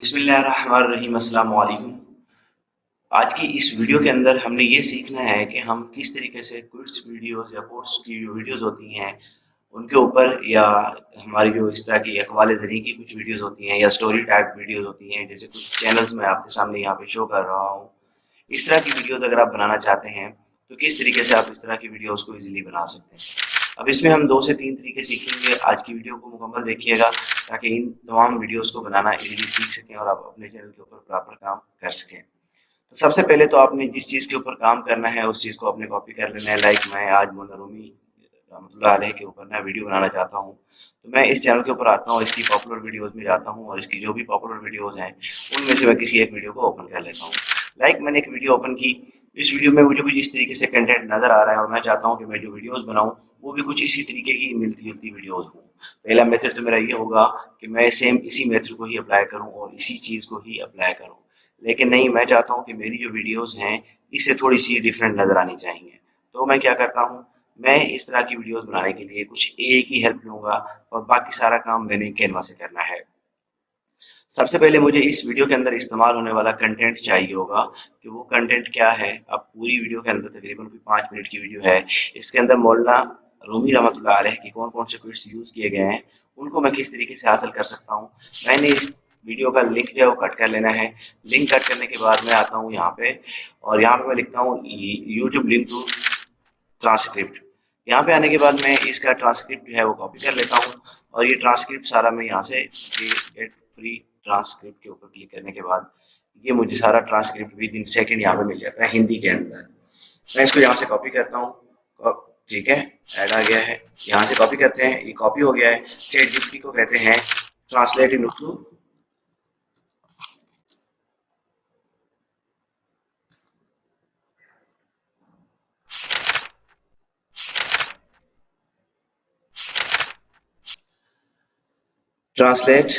बिस्मिल्लाहिर्रहमानिर्रहीम अस्सलाम वालेकुम। आज की इस वीडियो के अंदर हमने ये सीखना है कि हम किस तरीके से क्विज़ वीडियोज़ या कोर्स की जो वीडियोज़ होती हैं, उनके ऊपर या हमारी जो इस तरह की अक़वाल ज़री की कुछ वीडियोज़ होती हैं या स्टोरी टाइप वीडियोज़ होती हैं, जैसे कुछ चैनल्स मैं आपके सामने यहाँ पे शो कर रहा हूँ। इस तरह की वीडियोज़ अगर आप बनाना चाहते हैं, तो किस तरीके से आप इस तरह की वीडियोज़ को ईज़िली बना सकते हैं। अब इसमें हम 2 से 3 तरीके सीखेंगे। आज की वीडियो को मुकम्मल देखिएगा ताकि इन तमाम वीडियोज़ को बनाना ईज़िली सीख सकें और आप अपने चैनल के ऊपर प्रॉपर काम कर सकें। तो सबसे पहले तो आपने जिस चीज़ के ऊपर काम करना है उस चीज़ को आपने कॉपी कर लेना है। लाइक मैं आज मौलाना रूमी रहमतुल्लाह अलैह के ऊपर ना वीडियो बनाना चाहता हूँ, तो मैं इस चैनल के ऊपर आता हूँ, इसकी पॉपुलर वीडियोज़ में जाता हूँ और इसकी जो भी पॉपुलर वीडियोज़ हैं उनमें से मैं किसी एक वीडियो को ओपन कर लेता हूँ। लाइक मैंने एक वीडियो ओपन की, इस वीडियो में मुझे कुछ इस तरीके से कंटेंट नज़र आ रहा है और मैं चाहता हूँ कि मैं जो वीडियोज़ बनाऊँ वो भी कुछ इसी तरीके की मिलती-जुलती वीडियोज़ हों। पहला मेथड तो मेरा ये होगा कि मैं सेम इसी मेथड को ही अप्लाई करूँ और इसी चीज़ को ही अप्लाई करूँ। लेकिन नहीं, मैं चाहता हूँ कि मेरी जो वीडियोज़ हैं, इससे थोड़ी-सी डिफरेंट नज़र आनी चाहिए। तो मैं क्या करता हूँ, मैं इस तरह की वीडियोज़ बनाने के लिए कुछ एआई की हेल्प लूँगा और बाकी सारा काम मैंने कैनवा से करना है। सबसे पहले मुझे इस वीडियो के अंदर इस्तेमाल होने वाला कंटेंट चाहिए होगा कि वो कंटेंट क्या है। अब पूरी वीडियो के अंदर तकरीबन कोई 5 मिनट की वीडियो है। इसके अंदर मौलाना रूमी रहमतुल्लाह अलैह के कौन-कौन से क्विट्स यूज़ किए गए हैं, उनको मैं किस तरीके से हासिल कर सकता हूँ। मैंने इस वीडियो का लिंक जो है वो कट कर लेना है। लिंक कट करने के बाद मैं आता हूँ यहाँ पे और यहाँ पे मैं लिखता हूँ यूट्यूब लिंक टू ट्रांसक्रिप्ट। यहाँ पे आने के बाद मैं इसका ट्रांसक्रिप्ट जो है वो कॉपी कर लेता हूँ और ये ट्रांसक्रिप्ट सारा मैं यहाँ से गेट फ्री ट्रांसक्रिप्ट के ऊपर क्लिक करने के बाद ये मुझे सारा ट्रांसक्रिप्ट विद इन सेकेंड यहाँ पे मिल जाता है हिंदी के अंदर। मैं इसको यहाँ से कॉपी करता हूँ, ठीक है, ऐड आ गया है। यहाँ से कॉपी करते हैं, ये कॉपी हो गया है। चैट जीपीटी को कहते हैं ट्रांसलेट इनटू ट्रांसलेट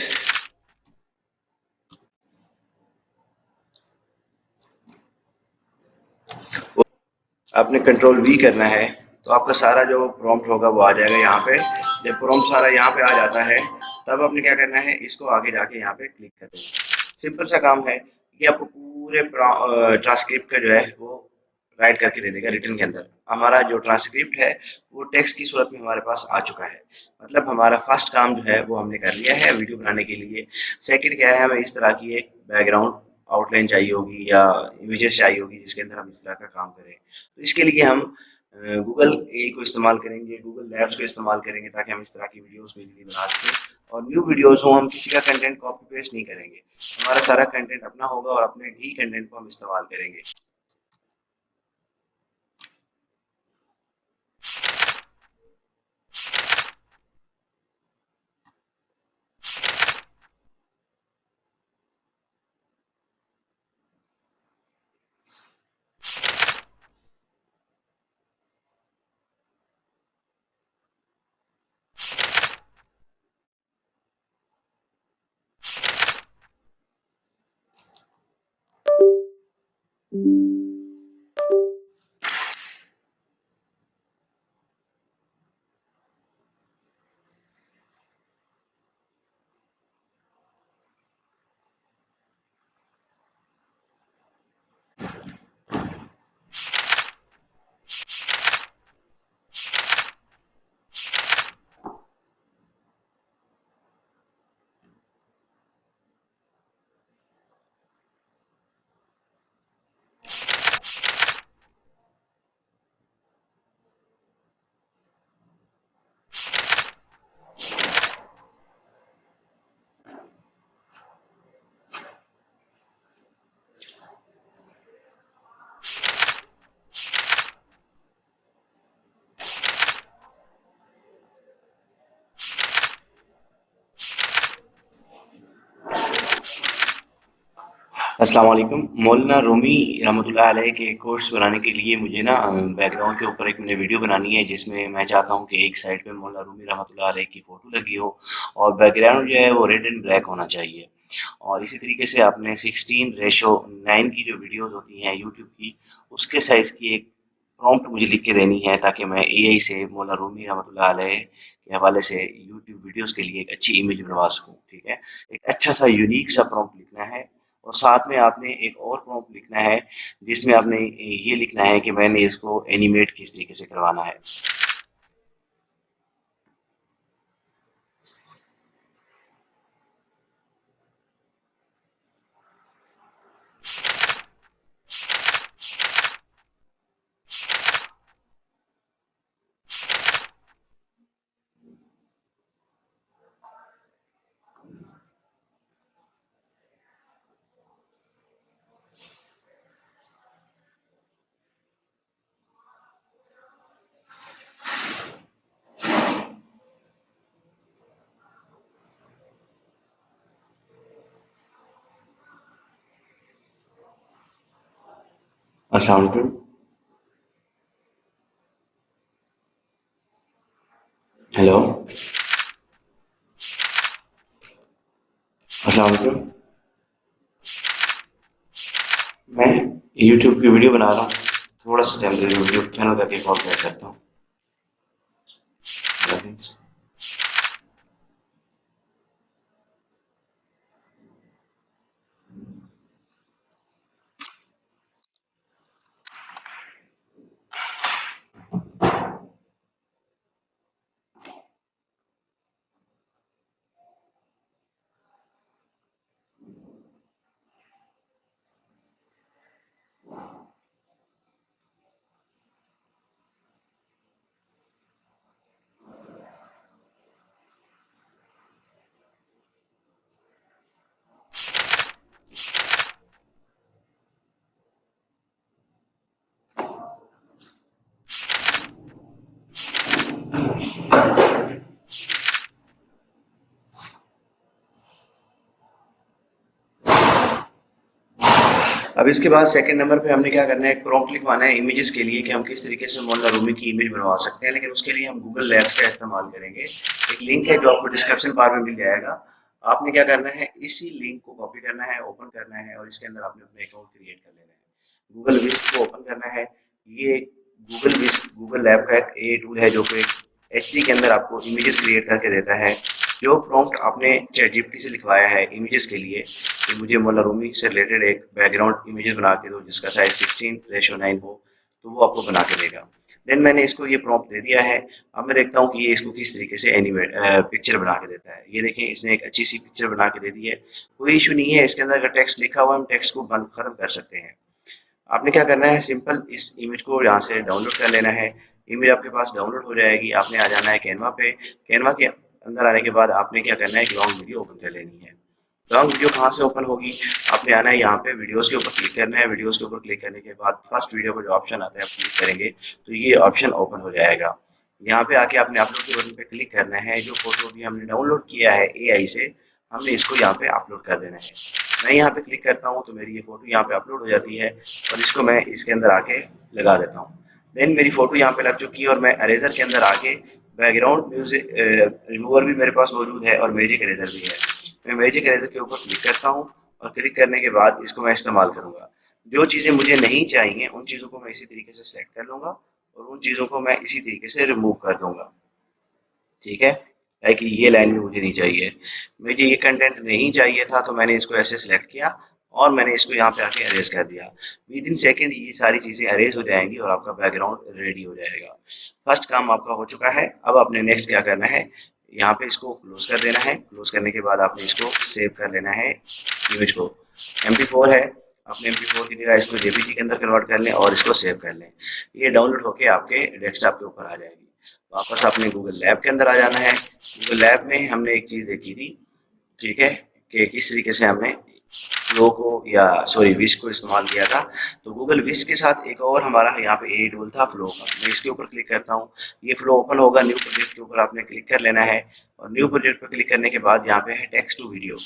आपने कंट्रोल वी करना है तो आपका सारा जो प्रॉम्प्ट होगा वो आ जाएगा यहाँ पे। जब प्रॉम्प्ट सारा यहाँ पे आ जाता है तब आपने क्या करना है, इसको आगे जाके यहाँ पे क्लिक कर देना। सिंपल सा काम है, ये आपको पूरे ट्रांसक्रिप्ट का जो है वो राइट करके दे देगा रिटर्न के अंदर। हमारा जो ट्रांसक्रिप्ट है वो टेक्स्ट की सूरत में हमारे पास आ चुका है। मतलब हमारा फर्स्ट काम जो है वो हमने कर लिया है वीडियो बनाने के लिए। सेकंड क्या है, हमें इस तरह की एक बैकग्राउंड आउटलाइन चाहिए होगी या इमेजेस चाहिए होगी जिसके अंदर हम इस तरह का काम करें। तो इसके लिए हम गूगल ए को इस्तेमाल करेंगे, गूगल लैब्स को इस्तेमाल करेंगे ताकि हम इस तरह की वीडियोस को इजीली बना सकें और न्यू वीडियोस हो, हम किसी का कंटेंट कॉपी पेस्ट नहीं करेंगे। हमारा सारा कंटेंट अपना होगा और अपने ही कंटेंट को हम इस्तेमाल करेंगे। अस्सलाम वालेकुम। मौलाना रूमी रहमतुल्लाह अलैह के कोर्स बनाने के लिए मुझे ना बैकग्राउंड के ऊपर एक मैंने वीडियो बनानी है जिसमें मैं चाहता हूँ कि एक साइड पे मौलाना रूमी रहमतुल्लाह अलैह की फ़ोटो लगी हो और बैकग्राउंड जो है वो रेड एंड ब्लैक होना चाहिए। और इसी तरीके से आपने 16:9 की जो वीडियोज़ होती हैं यूट्यूब की, उसके साइज़ की एक प्रॉम्प्ट मुझे लिख के देनी है ताकि मैं एआई से मौला रूमी रहमतुल्लाह अलैह के हवाले से यूट्यूब वीडियोस के लिए एक अच्छी इमेज बनवा सकूं। ठीक है, एक अच्छा सा यूनिक सा प्रॉम्प्ट लिखना है और साथ में आपने एक और प्रॉम्प्ट लिखना है जिसमें आपने ये लिखना है कि मैंने इसको एनिमेट किस तरीके से करवाना है। अस्सलाम वालेकुम। हेलो। अस्सलाम वालेकुम। मैं यूट्यूब की वीडियो बना रहा हूँ, थोड़ा सा टाइम दे दो, यूट्यूब चैनल करके कॉल बैक करता हूँ। अब इसके बाद सेकंड नंबर पे हमने क्या करना है, एक प्रॉम्प्ट लिखवाना है इमेजेस के लिए कि हम किस तरीके से मोहल्ला रूमी की इमेज बनवा सकते हैं, लेकिन उसके लिए हम गूगल लैब्स का इस्तेमाल करेंगे। एक लिंक है जो आपको डिस्क्रिप्शन बार में मिल जाएगा। आपने क्या करना है, इसी लिंक को कॉपी करना है, ओपन करना है और इसके अंदर आपने अपना अकाउंट क्रिएट कर लेना है। गूगल विस्क को ओपन करना है। ये गूगल विस्क गूगल लैब का एक ए टूल है जो कि एचडी के अंदर आपको इमेजेस क्रिएट करके देता है। जो प्रॉम्प्ट आपने चैट जीपीटी से लिखवाया है इमेजेस के लिए कि मुझे मौला रूमी से रिलेटेड एक बैकग्राउंड इमेजेस बना के दो जिसका साइज 16:9 हो, तो वो आपको बना के देगा। देन मैंने इसको ये प्रॉम्प्ट दे दिया है। अब मैं देखता हूँ कि ये इसको किस तरीके से एनिमेट पिक्चर बना के देता है। ये देखें, इसने एक अच्छी सी पिक्चर बना के दे दी है। कोई इशू नहीं है, इसके अंदर अगर टेक्स्ट लिखा हुआ है हम टेक्स्ट को बंद खत्म कर सकते हैं। आपने क्या करना है, सिंपल इस इमेज को यहाँ से डाउनलोड कर लेना है। इमेज आपके पास डाउनलोड हो जाएगी। आपने आ जाना है कैनवा पे। कैनवा के अंदर आने के बाद आपने क्या करना है, एक लॉन्ग वीडियो ओपन कर लेनी है। लॉन्ग वीडियो कहाँ से ओपन होगी, आपने आना है यहाँ पे वीडियोस के ऊपर क्लिक करना है। वीडियोस के ऊपर क्लिक करने के बाद फर्स्ट वीडियो का जो ऑप्शन आता है आप क्लिक करेंगे तो ये ऑप्शन ओपन हो जाएगा। यहाँ पे आके आपने अपलोड के बटन पे क्लिक करना है। जो फोटो भी हमने डाउनलोड किया है एआई से, हमने इसको यहाँ पे अपलोड कर देना है। मैं यहाँ पे क्लिक करता हूँ तो मेरी ये फोटो यहाँ पे अपलोड हो जाती है और इसको मैं इसके अंदर आके लगा देता हूँ। देन मेरी फोटो यहाँ पे लग चुकी है और मैं अरेजर के अंदर आके बैकग्राउंड म्यूजिक रिमूवर भी मेरे पास मौजूद है और मैजिक इरेजर भी है। मैं मैजिक इरेजर के ऊपर क्लिक करता हूँ और क्लिक करने के बाद इसको मैं इस्तेमाल करूंगा। जो चीज़ें मुझे नहीं चाहिए उन चीज़ों को मैं इसी तरीके से सेलेक्ट कर लूंगा और उन चीज़ों को मैं इसी तरीके से रिमूव कर दूंगा। ठीक है, है कि ये लाइन भी मुझे नहीं चाहिए। मुझे ये कंटेंट नहीं चाहिए था तो मैंने इसको ऐसे सिलेक्ट किया और मैंने इसको यहाँ पे आके अरेज कर दिया। विद इन सेकेंड ये सारी चीज़ें अरेज हो जाएंगी और आपका बैकग्राउंड रेडी हो जाएगा। फर्स्ट काम आपका हो चुका है। अब आपने नेक्स्ट क्या करना है, यहाँ पे इसको क्लोज कर देना है। क्लोज करने के बाद आपने इसको सेव कर लेना है इमेज को। MP4 है, अपने MP4 की जगह इसको JPG के अंदर कन्वर्ट कर लें और इसको सेव कर लें। ये डाउनलोड होके आपके डेस्कटॉप के ऊपर आ जाएगी। वापस आपने गूगल लैब के अंदर आ जाना है। गूगल लैब में हमने एक चीज़ देखी थी, ठीक है, कि किस तरीके से हमने फ्लो को या सॉरी विश को इस्तेमाल किया था। तो गूगल विश के साथ एक और हमारा यहाँ पे ए टूल था फ्लो का। मैं इसके ऊपर क्लिक करता हूँ, ये फ्लो ओपन होगा। न्यू प्रोजेक्ट के ऊपर आपने क्लिक कर लेना है और न्यू प्रोजेक्ट पर क्लिक करने के बाद यहाँ पे है टेक्स्ट टू वीडियो।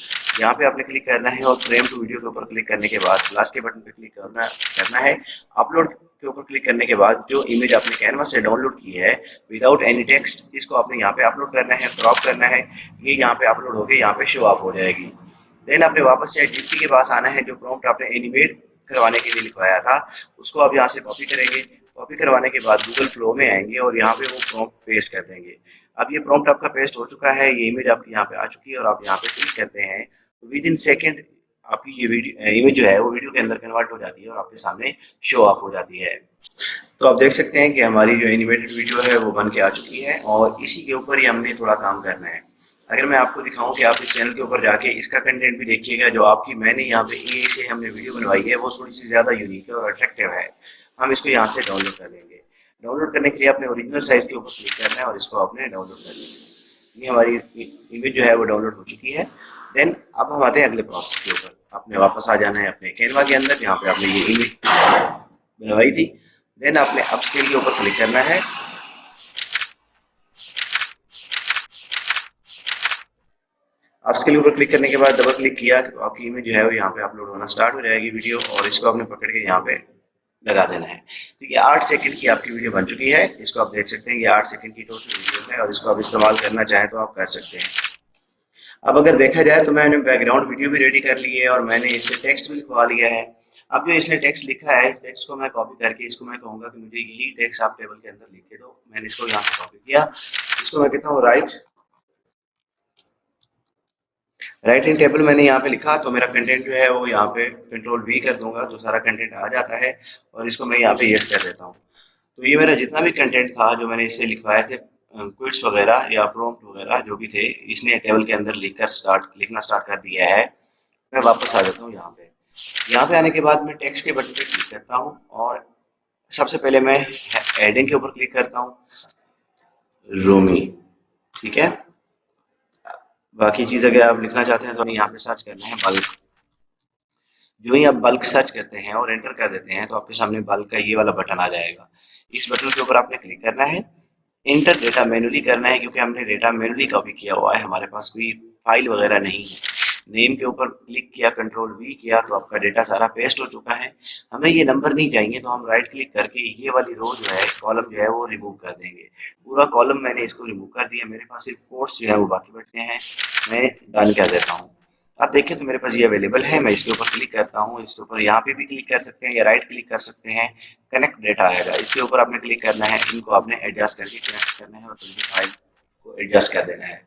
यहाँ पे आपने क्लिक करना है और फ्रेम टू वीडियो के ऊपर क्लिक करने के बाद प्लस के बटन पे क्लिक करना है। अपलोड के ऊपर क्लिक करने के बाद जो इमेज आपने कैनवास से डाउनलोड की है विदाउट एनी टेक्स्ट, इसको आपने यहाँ पे अपलोड करना है, क्रॉप करना है। ये यहाँ पे अपलोड होके यहाँ पे शो अप हो जाएगी। देन आपने वापस चैट जीपीटी के पास आना है। जो प्रॉम्प्ट आपने एनिमेट करवाने के लिए लिखवाया था उसको आप यहाँ से कॉपी करेंगे कॉपी करवाने के बाद गूगल फ्लो में आएंगे और यहाँ पे वो प्रॉम्प्ट पेस्ट कर देंगे। अब ये प्रॉम्प्ट आपका पेस्ट हो चुका है, ये इमेज आपकी यहाँ पे आ चुकी है और आप यहाँ पे क्लिक करते हैं तो विद इन सेकेंड आपकी ये वीडियो इमेज जो है वो वीडियो के अंदर कन्वर्ट हो जाती है और आपके सामने शो ऑफ हो जाती है। तो आप देख सकते हैं कि हमारी जो एनिमेटेड वीडियो है वो बन के आ चुकी है और इसी के ऊपर ही हमने थोड़ा काम करना है। अगर मैं आपको दिखाऊं कि आप इस चैनल के ऊपर जाके इसका कंटेंट भी देखिएगा, जो आपकी मैंने यहाँ पे ए से हमने वीडियो बनवाई है वो थोड़ी सी ज़्यादा यूनिक है और अट्रैक्टिव है। हम इसको यहाँ से डाउनलोड कर लेंगे। डाउनलोड करने के लिए आपने ओरिजिनल साइज के ऊपर क्लिक करना है और इसको आपने डाउनलोड कर लेंगे। ये हमारी इमेज जो है वो डाउनलोड हो चुकी है। देन अब हम आते हैं अगले प्रोसेस के ऊपर। आपने वापस आ जाना है अपने कैनवा के अंदर जहाँ पे आपने ये इमेज बनवाई थी। देन आपने अपस्केल के ऊपर क्लिक करना है। अपस्केल के ऊपर क्लिक करने के बाद डबल क्लिक किया तो आपकी इमेज जो है वो यहाँ पे अपलोड होना स्टार्ट हो जाएगी वीडियो, और इसको आपने पकड़ के यहाँ पे लगा देना है। तो ये 8 सेकंड की आपकी वीडियो बन चुकी है। इसको आप देख सकते हैं, ये 8 सेकंड की टोटल वीडियो है और इसको आप इस्तेमाल करना चाहें तो आप कर सकते हैं। अब अगर देखा जाए तो मैंने बैकग्राउंड वीडियो भी रेडी कर ली है और मैंने इससे टेक्स्ट भी लिखवा लिया है। अब जो इसने टेक्स्ट लिखा है, इस टेक्स्ट को मैं कॉपी करके इसको मैं कहूँगा कि मुझे यही टेक्स्ट आप टेबल के अंदर लिख के दो। मैंने इसको यहाँ से कॉपी किया, इसको मैं कहता हूँ राइट इन टेबल। मैंने यहाँ पे लिखा तो मेरा कंटेंट जो है वो यहाँ पे कंट्रोल वी कर दूंगा तो सारा कंटेंट आ जाता है और इसको मैं यहाँ पे यस कर देता हूँ। तो ये मेरा जितना भी कंटेंट था जो मैंने इससे लिखवाए थे, क्विज़्स वगैरह या प्रॉम्प्ट वगैरह जो भी थे, इसने टेबल के अंदर लिखना स्टार्ट कर दिया है। मैं वापस आ जाता हूँ यहाँ पे। यहाँ पे आने के बाद मैं टेक्स्ट के बटन पे क्लिक करता हूँ और सबसे पहले मैं हेडिंग के ऊपर क्लिक करता हूँ, रूमी। ठीक है। बाकी चीज़ अगर आप लिखना चाहते हैं तो यहाँ पे सर्च करना है बल्क। जो ही आप बल्क सर्च करते हैं और एंटर कर देते हैं तो आपके सामने बल्क का ये वाला बटन आ जाएगा। इस बटन के ऊपर आपने क्लिक करना है। इंटर डेटा मैन्युअली करना है क्योंकि हमने डेटा मैन्युअली कॉपी किया हुआ है, हमारे पास कोई फाइल वगैरह नहीं है। नेम के ऊपर क्लिक किया, कंट्रोल वी किया तो आपका डेटा सारा पेस्ट हो चुका है। हमें ये नंबर नहीं चाहिए तो हम राइट क्लिक करके ये वाली रो जो है, कॉलम जो है वो रिमूव कर देंगे। पूरा कॉलम मैंने इसको रिमूव कर दिया। मेरे पास सिर्फ कोट्स जो है वो बाकी बचे हैं। मैं डन कर देता हूँ। आप देखें तो मेरे पास ये अवेलेबल है। मैं इसके ऊपर क्लिक करता हूँ, इसके ऊपर यहाँ पे भी क्लिक कर सकते हैं या राइट क्लिक कर सकते हैं। कनेक्ट डेटा आएगा, इसके ऊपर आपने क्लिक करना है। इनको आपने एडजस्ट करके कनेक्ट करना है और फाइल को एडजस्ट कर देना है।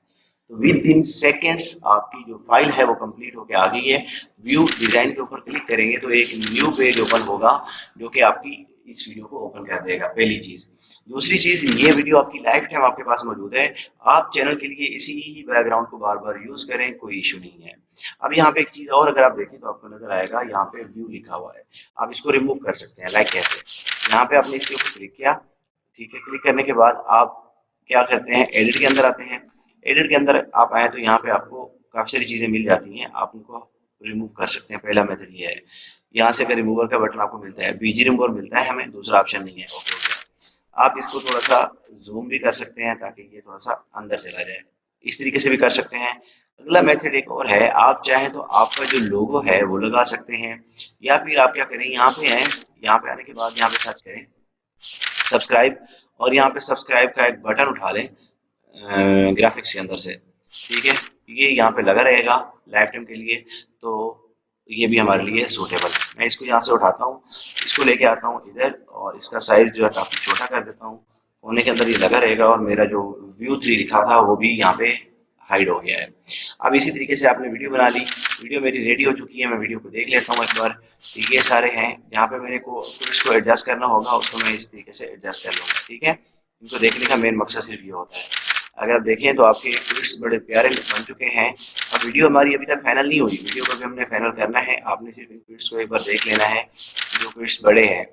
तो विद इन सेकेंड्स आपकी जो फाइल है वो कंप्लीट होके आ गई है। व्यू डिजाइन के ऊपर क्लिक करेंगे तो एक न्यू पेज ओपन होगा जो कि आपकी इस वीडियो को ओपन कर देगा, पहली चीज। दूसरी चीज, ये वीडियो आपकी लाइफ टाइम आपके पास मौजूद है। आप चैनल के लिए इसी ही बैकग्राउंड को बार बार यूज करें, कोई इशू नहीं है। अब यहाँ पे एक चीज और अगर आप देखें तो आपको नजर आएगा, यहाँ पे व्यू लिखा हुआ है। आप इसको रिमूव कर सकते हैं। लाइक कैसे? यहाँ पे आपने इसके ऊपर क्लिक किया। ठीक है। क्लिक करने के बाद आप क्या करते हैं, एडिट के अंदर आते हैं। एडिट के अंदर आप आए तो यहाँ पे आपको काफी सारी चीजें मिल जाती हैं, आप उनको रिमूव कर सकते हैं। पहला मेथड ये है। यहाँ से अगर रिमूवर का बटन आपको मिलता है, बीजी रिमूवर मिलता है हमें, दूसरा ऑप्शन नहीं है। ओके हो गया। आप इसको थोड़ा सा जूम भी कर सकते हैं ताकि ये थोड़ा सा अंदर चला जाए। इस तरीके से भी कर सकते हैं। अगला मेथड एक और है, आप चाहें तो आपका जो लोगो है वो लगा सकते हैं, या फिर आप क्या करें, यहाँ पे हैं, यहाँ पे आने के बाद यहाँ पे सर्च करें सब्सक्राइब, और यहाँ पे सब्सक्राइब का एक बटन उठा लें ग्राफिक्स के अंदर से। ठीक है। ये यहाँ पे लगा रहेगा लाइफ टाइम के लिए, तो ये भी हमारे लिए सूटेबल है। मैं इसको यहाँ से उठाता हूँ, इसको लेके आता हूँ इधर और इसका साइज जो है काफी छोटा कर देता हूँ। कोने के अंदर ये लगा रहेगा और मेरा जो व्यू 3 लिखा था वो भी यहाँ पे हाइड हो गया है। अब इसी तरीके से आपने वीडियो बना ली, वीडियो मेरी रेडी हो चुकी है। मैं वीडियो को देख लेता हूँ एक बार। ये सारे हैं, जहाँ पे मेरे को इसको एडजस्ट करना होगा उसको मैं इस तरीके से एडजस्ट कर लूँगा। ठीक है। इनको देखने का मेन मकसद सिर्फ ये होता है। अगर आप देखें तो आपके क्विड्स बड़े प्यारे बन चुके हैं। अब वीडियो हमारी अभी तक फाइनल नहीं हुई, वीडियो को भी हमने फाइनल करना है। आपने सिर्फ इन क्विड्स को एक बार देख लेना है, जो क्विड्स बड़े हैं।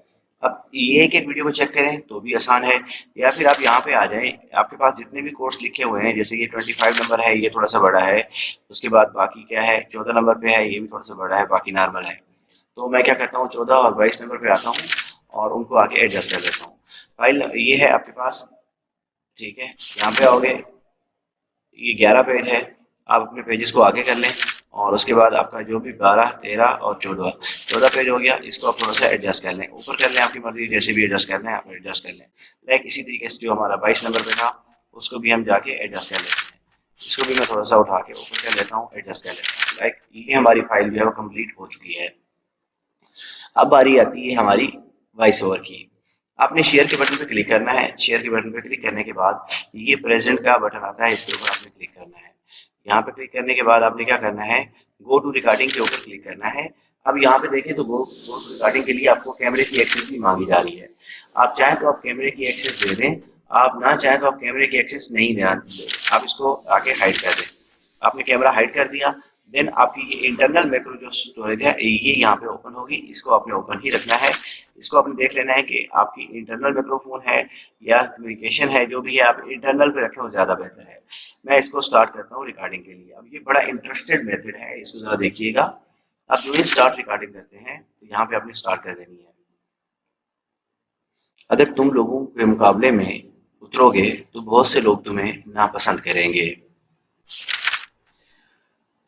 अब ये एक एक वीडियो को चेक करें तो भी आसान है, या फिर आप यहाँ पे आ जाएं। आपके पास जितने भी कोर्स लिखे हुए हैं, जैसे ये 25 नंबर है, ये थोड़ा सा बड़ा है। उसके बाद बाकी क्या है, 14 नंबर पे है, ये भी थोड़ा सा बड़ा है, बाकी नॉर्मल है। तो मैं क्या करता हूँ, 14 और 22 नंबर पे आता हूँ और उनको आके एडजस्ट कर देता हूँ। फाइल ये है आपके पास। ठीक है। यहाँ पे आओगे, ये 11 पेज है। आप अपने पेजेस को आगे कर लें और उसके बाद आपका जो भी 12, 13 और 14 पेज हो गया, इसको आप थोड़ा सा एडजस्ट कर लें, ऊपर कर लें, आपकी मर्जी, जैसे भी एडजस्ट करना है आप एडजस्ट कर लें। लाइक इसी तरीके से जो हमारा 22 नंबर पे था उसको भी हम जाके एडजस्ट कर लेते हैं। इसको भी मैं थोड़ा सा उठा के ऊपर कर लेता हूँ, एडजस्ट कर लेता हूँ। लाइक ये हमारी फाइल जो है वो कंप्लीट हो चुकी है। अब बारी आती है हमारी वॉइस ओवर की। आपने शेयर के बटन पे क्लिक करना है। शेयर के बटन पे क्लिक करने के बाद ये प्रेजेंट का बटन आता है, इसके ऊपर आपने क्लिक करना है। यहाँ पे क्लिक करने के बाद आपने क्या करना है, गो टू रिकॉर्डिंग के ऊपर क्लिक करना है। अब यहाँ पे देखें तो गो टू रिकॉर्डिंग के लिए आपको कैमरे की एक्सेस भी मांगी जा रही है। आप चाहें तो आप कैमरे की एक्सेस दे दें, आप ना चाहें तो आप कैमरे की एक्सेस नहीं देना, आप इसको आगे हाइड कर दें। आपने कैमरा हाइड कर दिया, देन आपकी ये इंटरनल मैक्रो जो स्टोरेज है ये यहाँ पे ओपन होगी, इसको आपने ओपन ही रखना है। इसको आपने देख लेना है कि आपकी इंटरनल माइक्रोफोन है या कम्युनिकेशन है, जो भी है आप इंटरनल पे रखें वो ज़्यादा बेहतर है। मैं इसको स्टार्ट करता हूँ रिकॉर्डिंग के लिए। अब ये बड़ा इंटरेस्टेड मेथड है, इसको ज़रा देखिएगा। अब जो ही स्टार्ट रिकॉर्डिंग करते हैं तो यहाँ पे आपने स्टार्ट कर देनी है। अगर तुम लोगों के मुकाबले में उतरोगे तो बहुत से लोग तुम्हें नापसंद करेंगे।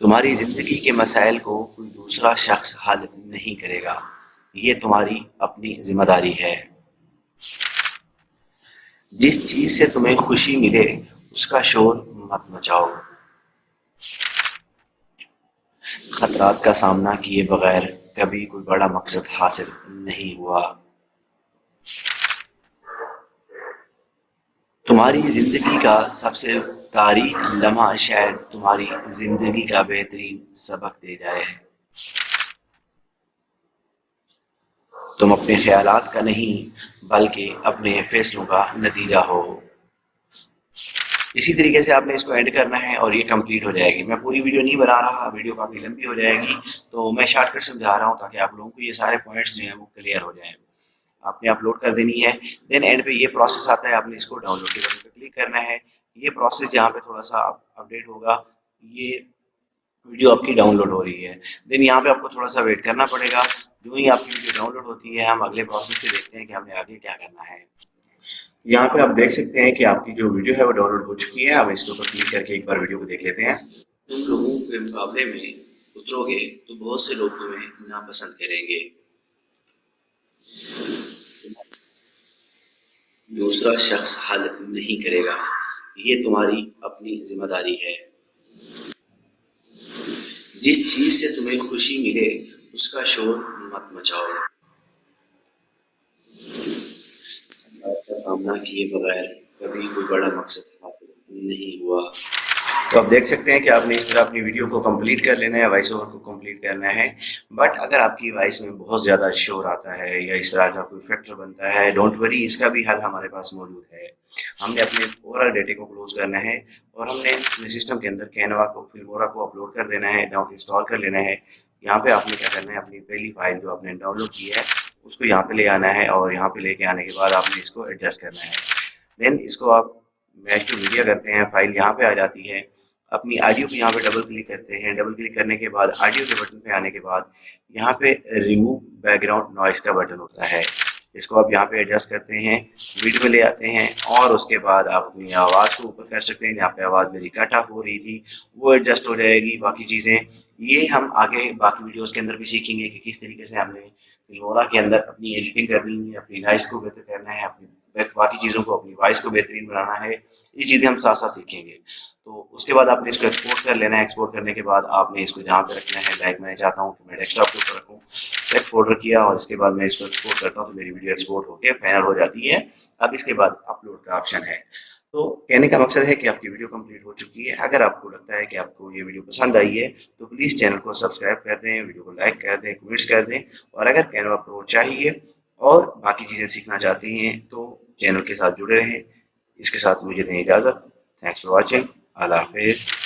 तुम्हारी जिंदगी के मसाइल को कोई दूसरा शख्स हल नहीं करेगा, ये तुम्हारी अपनी जिम्मेदारी है। जिस चीज से तुम्हें खुशी मिले उसका शोर मत मचाओ। खतरात का सामना किए बगैर कभी कोई बड़ा मकसद हासिल नहीं हुआ। तुम्हारी जिंदगी का सबसे तारीख लम्हा शायद तुम्हारी जिंदगी का बेहतरीन सबक दे जाए। तुम अपने ख्यालात का नहीं बल्कि अपने फैसलों का नतीजा हो। इसी तरीके से आपने इसको एंड करना है और ये कंप्लीट हो जाएगी। मैं पूरी वीडियो नहीं बना रहा, वीडियो काफ़ी लंबी हो जाएगी, तो मैं शॉर्टकट समझा रहा हूँ ताकि आप लोगों को ये सारे पॉइंट्स जो हैं वो क्लियर हो जाएं। आपने अपलोड कर देनी है, देन एंड पे ये प्रोसेस आता है, आपने इसको डाउनलोड के बटन पे क्लिक करना है। ये प्रोसेस यहाँ पे थोड़ा सा अपडेट होगा, ये वीडियो आपकी डाउनलोड हो रही है। देन यहाँ पे आपको थोड़ा सा वेट करना पड़ेगा। जो ही आपकी वीडियो डाउनलोड होती है हम अगले प्रोसेस पे देखते हैं कि हमें आगे क्या करना है। यहाँ पे आप देख सकते हैं कि आपकी जो वीडियो है वो डाउनलोड हो चुकी है। अब इसके ऊपर क्लिक करके एक बार वीडियो को देख लेते हैं। तुम लोगों के मुकाबले में उतरोगे तो बहुत से लोग तुम्हें नापसंद करेंगे। दूसरा शख्स हल नहीं करेगा, ये तुम्हारी अपनी जिम्मेदारी है। जिस चीज से तुम्हें खुशी मिले उसका शोर मत मचाओ। का सामना किए बगैर कभी कोई बड़ा मकसद हासिल नहीं हुआ। तो आप देख सकते हैं कि आपने इस तरह अपनी वीडियो को कंप्लीट कर लेना है, वॉइस ओवर को कंप्लीट करना है। बट अगर आपकी वॉइस में बहुत ज़्यादा शोर आता है या इस तरह का कोई फैक्टर बनता है, डोंट वरी, इसका भी हल हमारे पास मौजूद है। हमने अपने ओवरऑल डेटे को क्लोज करना है और हमने अपने सिस्टम के अंदर कैनवा को, फिल्मोरा को अपलोड कर देना है, डाउन इंस्टॉल कर लेना है। यहाँ पे आपने क्या करना है, अपनी पहली फाइल जो आपने डाउनलोड की है उसको यहाँ पे ले आना है और यहाँ पे लेके आने के बाद आपने इसको एडजस्ट करना है। देन इसको आप मैच टू मीडिया करते हैं, फाइल यहाँ पे आ जाती है। अपनी ऑडियो पे यहाँ पे डबल क्लिक करते हैं। डबल क्लिक करने के बाद ऑडियो के बटन पे आने के बाद यहाँ पे रिमूव बैकग्राउंड नॉइस का बटन होता है, इसको आप यहाँ पे एडजस्ट करते हैं, वीडियो में ले आते हैं और उसके बाद आप अपनी आवाज़ को ऊपर कर सकते हैं। जहाँ पे आवाज़ मेरी कट ऑफ हो रही थी वो एडजस्ट हो जाएगी। बाकी चीज़ें ये हम आगे बाकी वीडियोज़ के अंदर भी सीखेंगे कि किस तरीके से हमने फिल्मोरा के अंदर अपनी एडिटिंग करनी है, अपनी वॉइस को बेहतर करना है, अपनी बाकी चीज़ों को, अपनी वॉइस को बेहतरीन बनाना है। ये चीज़ें हम साथ साथ सीखेंगे। तो उसके बाद आपने इसको एक्सपोर्ट कर लेना है। एक्सपोर्ट करने के बाद आपने इसको जहाँ पे रखना है, लाइक मैं चाहता हूँ कि मैं डेस्कटॉप के ऊपर रखूँ, सेट फोल्डर किया और इसके बाद मैं इसको एक्सपोर्ट करता हूँ तो मेरी वीडियो एक्सपोर्ट होकर फाइनल हो जाती है। अब इसके बाद अपलोड का ऑप्शन है। तो कहने का मकसद है कि आपकी वीडियो कंप्लीट हो चुकी है। अगर आपको लगता है कि आपको ये वीडियो पसंद आई है तो प्लीज़ चैनल को सब्सक्राइब कर दें, वीडियो को लाइक कर दें, कमेंट्स कर दें। और अगर कैनवा प्रो चाहिए और बाकी चीज़ें सीखना चाहते हैं तो चैनल के साथ जुड़े रहें। इसके साथ मुझे दें इजाज़त। Thanks for watching. अल्लाह हाफिज़।